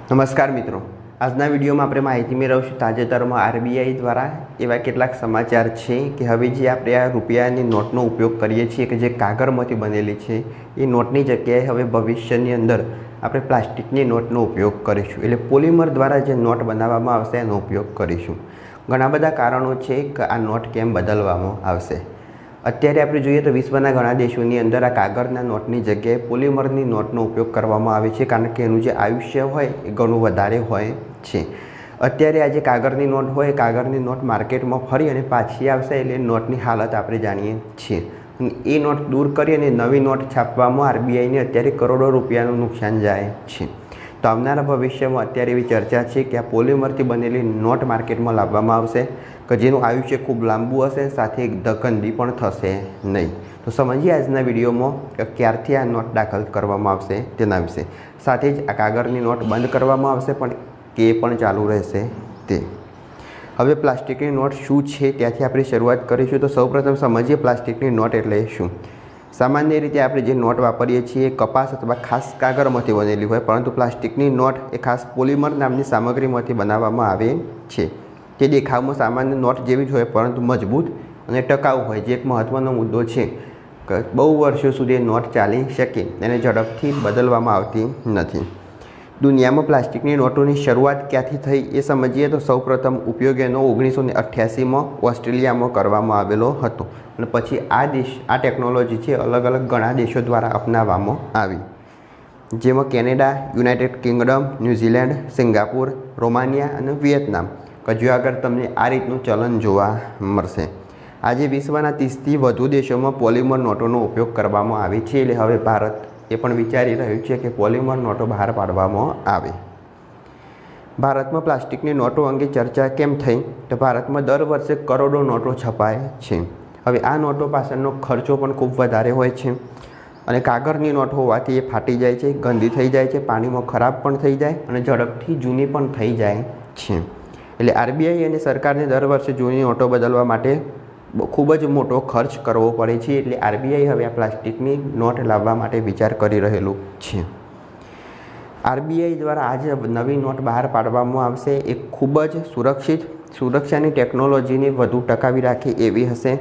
નમસ્કાર મિત્રો, આજના વિડીયોમાં આપણે માહિતી મેળવીશું તાજેતરમાં આરબીઆઈ દ્વારા એવા કેટલાક સમાચાર છે કે હવે જે આપણે આ રૂપિયાની નોટનો ઉપયોગ કરીએ છીએ કે જે કાગળમાંથી બનેલી છે એ નોટની જગ્યાએ હવે ભવિષ્યની અંદર આપણે પ્લાસ્ટિકની નોટનો ઉપયોગ કરીશું, એટલે પોલિમર દ્વારા જે નોટ બનાવવામાં આવશે એનો ઉપયોગ કરીશું। ઘણા બધા કારણો છે કે આ નોટ કેમ બદલવામાં આવશે। અત્યારે આપણે જોઈએ તો વિશ્વના ઘણા દેશોની અંદર આ કાગળના નોટની જગ્યાએ પોલિમરની નોટનો ઉપયોગ કરવામાં આવે છે, કારણ કે એનું જે આયુષ્ય હોય એ ઘણું વધારે હોય છે। અત્યારે આ જે કાગળની નોટ હોય, કાગળની નોટ માર્કેટમાં ફરી અને પાછી આવશે એટલે નોટની હાલત આપણે જાણીએ છીએ। એ નોટ દૂર કરી અને નવી નોટ છાપવામાં આરબીઆઈને અત્યારે કરોડો રૂપિયાનું નુકસાન જાય છે। તો આવનારા ભવિષ્યમાં અત્યારે એવી ચર્ચા છે કે આ પોલિમરથી બનેલી નોટ માર્કેટમાં લાવવામાં આવશે કે જેનું આયુષ્ય ખૂબ લાંબુ હશે, સાથે ગંદી પણ થશે નહીં। તો સમજીએ આજના વિડીયોમાં કે ક્યારથી આ નોટ દાખલ કરવામાં આવશે તેના વિશે, સાથે જ આ કાગળની નોટ બંધ કરવામાં આવશે પણ કે પણ ચાલુ રહેશે તે। હવે પ્લાસ્ટિકની નોટ શું છે ત્યાંથી આપણે શરૂઆત કરીશું। તો સૌપ્રથમ સમજીએ પ્લાસ્ટિકની નોટ એટલે શું। સામાન્ય રીતે આપણે જે નોટ વાપરીએ છીએ કપાસ અથવા ખાસ કાગળમાંથી બનેલી હોય, પરંતુ પ્લાસ્ટિકની નોટ એ ખાસ પોલિમર નામની સામગ્રીમાંથી બનાવવામાં આવે છે। તે દેખાવમાં સામાન્ય નોટ જેવી જ હોય પરંતુ મજબૂત અને ટકાઉ હોય, જે એક મહત્ત્વનો મુદ્દો છે કે બહુ વર્ષો સુધી નોટ ચાલી શકે અને ઝડપથી બદલવામાં આવતી નથી। દુનિયામાં પ્લાસ્ટિકની નોટોની શરૂઆત ક્યાંથી થઈ એ સમજીએ તો સૌપ્રથમ ઉપયોગ એનો 1988માં ઓસ્ટ્રેલિયામાં કરવામાં આવેલો હતો અને પછી આ ટેકનોલોજી છે અલગ અલગ ઘણા દેશો દ્વારા અપનાવવામાં આવી, જેમાં Canada, United Kingdom, New Zealand, Singapore, Romania અને વિયેતનામ કે જો આગળ તમને આ રીતનું ચલન જોવા મળશે। આજે વિશ્વના 30થી વધુ દેશોમાં પોલિમર નોટોનો ઉપયોગ કરવામાં આવે છે, એટલે હવે ભારત એ પણ વિચારી રહ્યું છે કે પોલિમર નોટો બહાર પાડવામાં આવે। ભારતમાં પ્લાસ્ટિકની નોટો અંગે ચર્ચા કેમ થઈ તો ભારતમાં દર વર્ષે કરોડો નોટો છપાય છે। હવે આ નોટો પાછળનો ખર્ચો પણ ખૂબ વધારે હોય છે અને કાગળની નોટ હોવાથી એ ફાટી જાય છે, ગંદી થઈ જાય છે, પાણીમાં ખરાબ પણ થઈ જાય અને ઝડપથી જૂની પણ થઈ જાય છે। એટલે આરબીઆઈ અને સરકારને દર વર્ષે જૂની નોટો બદલવા માટે ખૂબ જ મોટો ખર્ચ કરવો પડે છે, એટલે આરબીઆઈ હવે આ પ્લાસ્ટિકની નોટ લાવવા માટે વિચાર કરી રહેલું છે। આરબીઆઈ દ્વારા આજે નવી નોટ બહાર પાડવામાં આવશે એ ખૂબ જ સુરક્ષાની ટેકનોલોજીને વધુ ટકાવી રાખે એવી હશે।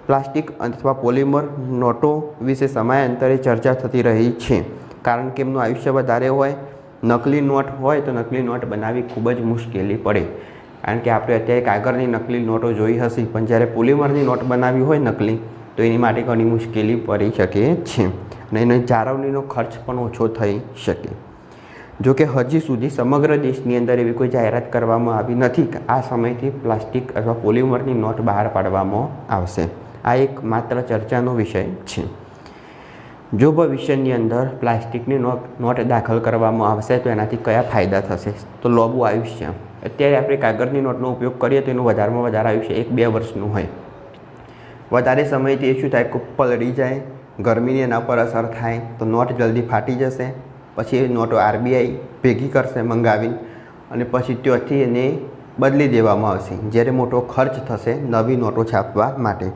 પ્લાસ્ટિક અથવા પોલિમર નોટો વિશે સમયાંતરે ચર્ચા થતી રહી છે, કારણ કે એમનું આયુષ્ય વધારે હોય। નકલી નોટ હોય તો નકલી નોટ બનાવવી ખૂબ જ મુશ્કેલી પડે, કારણ કે આપણે અત્યારે કાગળની નકલી નોટો જોઈ હશે, પણ જ્યારે પોલિમરની નોટ બનાવવી હોય નકલી તો એની માટે ઘણી મુશ્કેલી પડી શકે છે અને એનો જાળવણીનો ખર્ચ પણ ઓછો થઈ શકે। જોકે હજી સુધી સમગ્ર દેશની અંદર એવી કોઈ જાહેરાત કરવામાં આવી નથી કે આ સમયથી પ્લાસ્ટિક અથવા પોલિમરની નોટ બહાર પાડવામાં આવશે। આ એક માત્ર ચર્ચાનો વિષય છે। જો ભવિષ્યની અંદર પ્લાસ્ટિકની નોટ દાખલ કરવામાં આવશે તો એનાથી કયા ફાયદા થશે તો લાંબુ આયુષ્ય। અત્યારે આપણે કાગળની નોટનો ઉપયોગ કરીએ તો એનું વધારેમાં વધારે આયુષ્ય 1-2 વર્ષનું હોય। વધારે સમયથી એ શું થાય કે પલળી જાય, ગરમીની એના પર અસર થાય તો નોટ જલ્દી ફાટી જશે। પછી એ નોટો આરબીઆઈ ભેગી કરશે મંગાવીને અને પછી ત્યાંથી એને બદલી દેવામાં આવશે, જ્યારે મોટો ખર્ચ થશે નવી નોટો છાપવા માટે।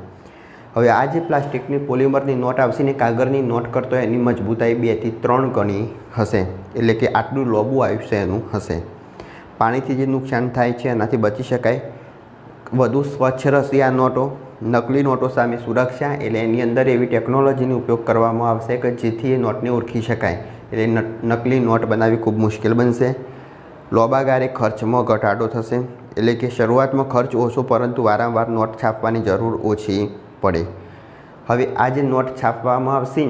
હવે આ જે પ્લાસ્ટિકની પોલિમરની નોટ આવશે ને કાગળની નોટ કરતો એની મજબૂતાઈ 2 થી 3 ગણી હશે, એટલે કે આટલું લાંબુ આયુષ્ય એનું હશે। પાણીથી જે નુકસાન થાય છે એનાથી બચી શકાય। વધુ સ્વચ્છ રહેશે આ નોટો। નકલી નોટો સામે સુરક્ષા, એટલે એની અંદર એવી ટેકનોલોજીનો ઉપયોગ કરવામાં આવશે કે જેથી એ નોટને ઓળખી શકાય, એટલે નકલી નોટ બનાવવી ખૂબ મુશ્કેલ બનશે। લાંબા ગાળે ખર્ચમાં ઘટાડો થશે, એટલે કે શરૂઆતમાં ખર્ચ ઓછો પરંતુ વારંવાર નોટ છાપવાની જરૂર ઓછી પડે। હવે આ જે નોટ છાપવામાં આવશે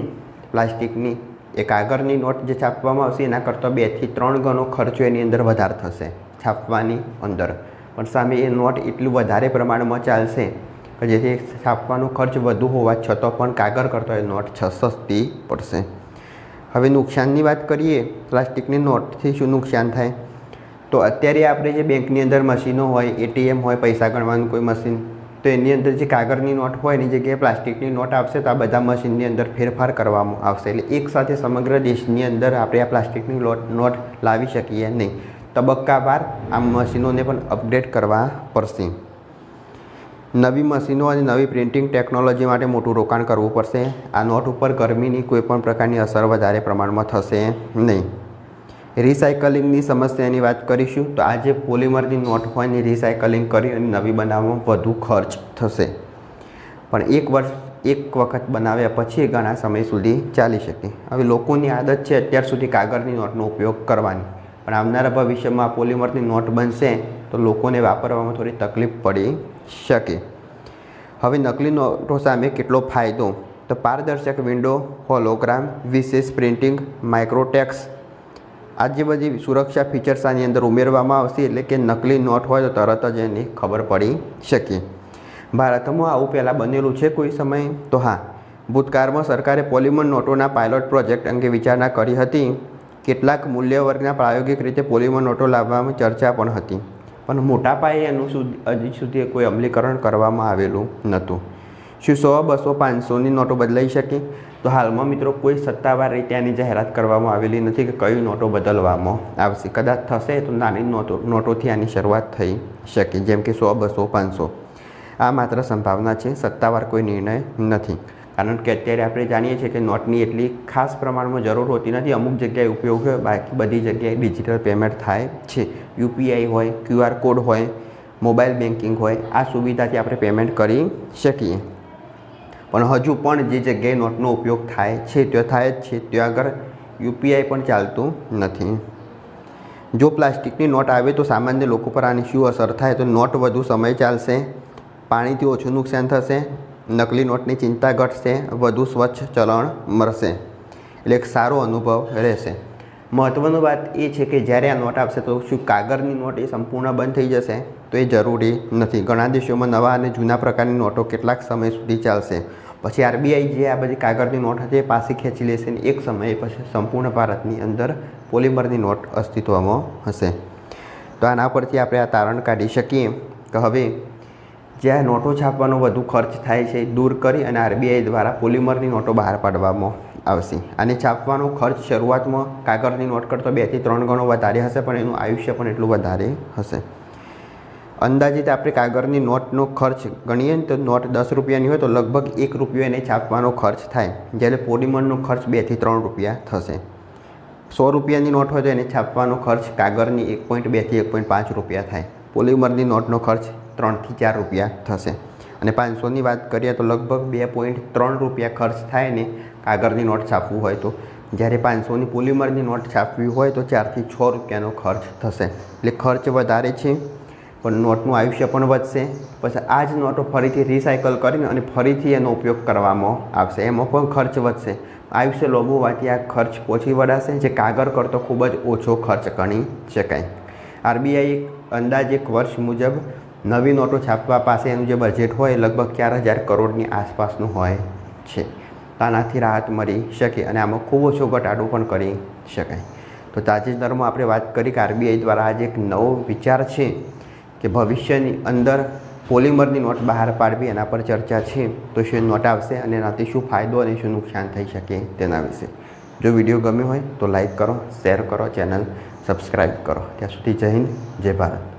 પ્લાસ્ટિકની, એ કાગળની નોટ જે છાપવામાં આવશે એના કરતાં 2 થી 3 ગણો ખર્ચો એની અંદર વધારે થશે છાપવાની અંદર, પણ સામે એ નોટ એટલું વધારે પ્રમાણમાં ચાલશે કે જેથી છાપવાનો ખર્ચ વધુ હોવા છતાં પણ કાગળ કરતાં એ નોટ સસ્તી પડશે। હવે નુકસાનની વાત કરીએ, પ્લાસ્ટિકની નોટથી શું નુકસાન થાય તો અત્યારે આપણે જે બેંકની અંદર મશીનો હોય, એટીએમ હોય, પૈસા ગણવાનું કોઈ મશીન, તો એની અંદર જે કાગળની નોટ હોય એની જગ્યાએ પ્લાસ્ટિકની નોટ આવશે તો આ બધા મશીનની અંદર ફેરફાર કરવામાં આવશે, એટલે એકસાથે સમગ્ર દેશની અંદર આપણે આ પ્લાસ્ટિકની નોટ લાવી શકીએ નહીં। તબક્કાવાર આ મશીનોને પણ અપડેટ કરવા પડશે। નવી મશીનો અને નવી પ્રિન્ટિંગ ટેકનોલોજી માટે મોટું રોકાણ કરવું પડશે। આ નોટ ઉપર ગરમીની કોઈપણ પ્રકારની અસર વધારે પ્રમાણમાં થશે નહીં। રિસાયકલિંગની સમસ્યાની વાત કરીશું તો આ જે પોલિમરની નોટ હોય એની રિસાયકલિંગ કરી અને નવી બનાવવામાં વધુ ખર્ચ થશે, પણ એક વખત બનાવ્યા પછી ઘણા સમય સુધી ચાલી શકે. હવે લોકોની આદત છે અત્યાર સુધી કાગળની નોટનો ઉપયોગ કરવાની, પણ આવનારા ભવિષ્યમાં પોલિમરની નોટ બનશે તો લોકોને વાપરવામાં થોડી તકલીફ પડી શકે. હવે નકલી નોટો સામે કેટલો ફાયદો? તો પારદર્શક વિન્ડો, હોલોગ્રામ, વિશેષ પ્રિન્ટિંગ, માઇક્રોટેક્સ, આ જે બધી સુરક્ષા ફીચર્સ આની અંદર ઉમેરવામાં આવશે એટલે કે નકલી નોટ હોય તો તરત જ એની ખબર પડી શકે. ભારતમાં આવું પહેલાં બનેલું છે કોઈ સમય? તો હા, ભૂતકાળમાં સરકારે પોલિમર નોટોના પાયલોટ પ્રોજેક્ટ અંગે વિચારણા કરી હતી. કેટલાક મૂલ્ય વર્ગના પ્રાયોગિક રીતે પોલિમર નોટો લાવવામાં ચર્ચા પણ હતી, પણ મોટા પાયે એનું હજી સુધી કોઈ અમલીકરણ કરવામાં આવેલું નહોતું. શું 100, 200, 500ની નોટો બદલાઈ શકે? તો હાલમાં મિત્રો કોઈ સત્તાવાર રીતે આની જાહેરાત કરવામાં આવેલી નથી કે કઈ નોટો બદલવામાં આવશે. કદાચ થશે તો નાની નોટોથી આની શરૂઆત થઈ શકે, જેમ કે 100, 200, 500. આ માત્ર સંભાવના છે, સત્તાવાર કોઈ નિર્ણય નથી. કારણ કે અત્યારે આપણે જાણીએ છીએ કે નોટની એટલી ખાસ પ્રમાણમાં જરૂર હોતી નથી. અમુક જગ્યાએ ઉપયોગ હોય, બાકી બધી જગ્યાએ ડિજિટલ પેમેન્ટ થાય છે. યુપીઆઈ હોય, QR કોડ હોય, મોબાઈલ બેન્કિંગ હોય, આ સુવિધાથી આપણે પેમેન્ટ કરી શકીએ. પણ હજુ પણ જે જગ્યાએ નોટનો ઉપયોગ થાય છે ત્યાં થાય જ છે, ત્યાં આગળ યુપીઆઈ પણ ચાલતું નથી. જો પ્લાસ્ટિકની નોટ આવે તો સામાન્ય લોકો પર આની શું અસર થાય? તો નોટ વધુ સમય ચાલશે, પાણીથી ઓછું નુકસાન થશે, નકલી નોટની ચિંતા ઘટશે, વધુ સ્વચ્છ ચલણ મળશે, એટલે એક સારો અનુભવ રહેશે. મહત્ત્વની વાત એ છે કે જ્યારે આ નોટ આવશે તો શું કાગળની નોટ એ સંપૂર્ણ બંધ થઈ જશે? તો એ જરૂરી નથી. ઘણા દેશોમાં નવા અને જૂના પ્રકારની નોટો કેટલાક સમય સુધી ચાલશે. પછી આરબીઆઈ જે આ બધી કાગળની નોટ હતી એ પાછી ખેંચી લેશે અને એક સમયે પછી સંપૂર્ણ ભારતની અંદર પોલિમરની નોટ અસ્તિત્વમાં હશે. તો આના પરથી આપણે આ તારણ કાઢી શકીએ કે હવે જ્યાં નોટો છાપવાનો વધુ ખર્ચ થાય છે દૂર કરી અને આરબીઆઈ દ્વારા પોલિમરની નોટો બહાર પાડવામાં આવશે. આને છાપવાનો ખર્ચ શરૂઆતમાં કાગળની નોટ કરતો 2 થી 3 ગણો વધારે હશે, પણ એનું આયુષ્ય પણ એટલું વધારે હશે. અંદાજિત આપણે કાગળની નોટનો ખર્ચ ગણીએ તો નોટ 10 રૂપિયાની હોય તો લગભગ 1 રૂપિયો એને છાપવાનો ખર્ચ થાય, જ્યારે પોલિમરનો ખર્ચ 2 થી 3 રૂપિયા થશે. 100 રૂપિયાની નોટ હોય તો એને છાપવાનો ખર્ચ કાગળની 1.2 થી 1.5 રૂપિયા થાય. પોલિમરની નોટનો ખર્ચ 3 થી 4 રૂપિયા થશે. અને 500ની વાત કરીએ તો લગભગ 2.3 રૂપિયા ખર્ચ થાય ને કાગળની નોટ છાપવું હોય તો, જ્યારે 500ની પોલિમરની નોટ છાપવી હોય તો 4 થી 6 રૂપિયાનો ખર્ચ થશે. એટલે ખર્ચ વધારે છે પણ નોટનું આયુષ્ય પણ વધશે. પછી આ જ નોટો ફરીથી રિસાયકલ કરીને અને ફરીથી એનો ઉપયોગ કરવામાં આવશે, એમાં પણ ખર્ચ વધશે. આયુષ્ય લાંબુ હોવાથી આ ખર્ચ પહોંચી વળાશે, જે કાગળ કરતો ખૂબ જ ઓછો ખર્ચ ગણી શકાય. આરબીઆઈ અંદાજ એક વર્ષ મુજબ નવી નોટો છાપવા પાસે એનું જે બજેટ હોય લગભગ 4000 કરોડની આસપાસનું હોય છે. આનાથી રાહત મળી શકે અને આમાં ખૂબ ઓછો ઘટાડો પણ કરી શકાય. તો તાજેતરમાં આપણે વાત કરી કે આરબીઆઈ દ્વારા આજે એક નવો વિચાર છે કે ભવિષ્યની અંદર પોલિમરની નોટ બહાર પાડવી, એના પર ચર્ચા છે. તો શું નોટ આવશે અને એનાથી શું ફાયદો અને શું નુકસાન થઈ શકે તેના વિશે. જો વિડીયો ગમ્યો હોય તો લાઈક કરો, શેર કરો, ચેનલ સબસ્ક્રાઈબ કરો. ત્યાં સુધી જય હિન્દ, જય ભારત.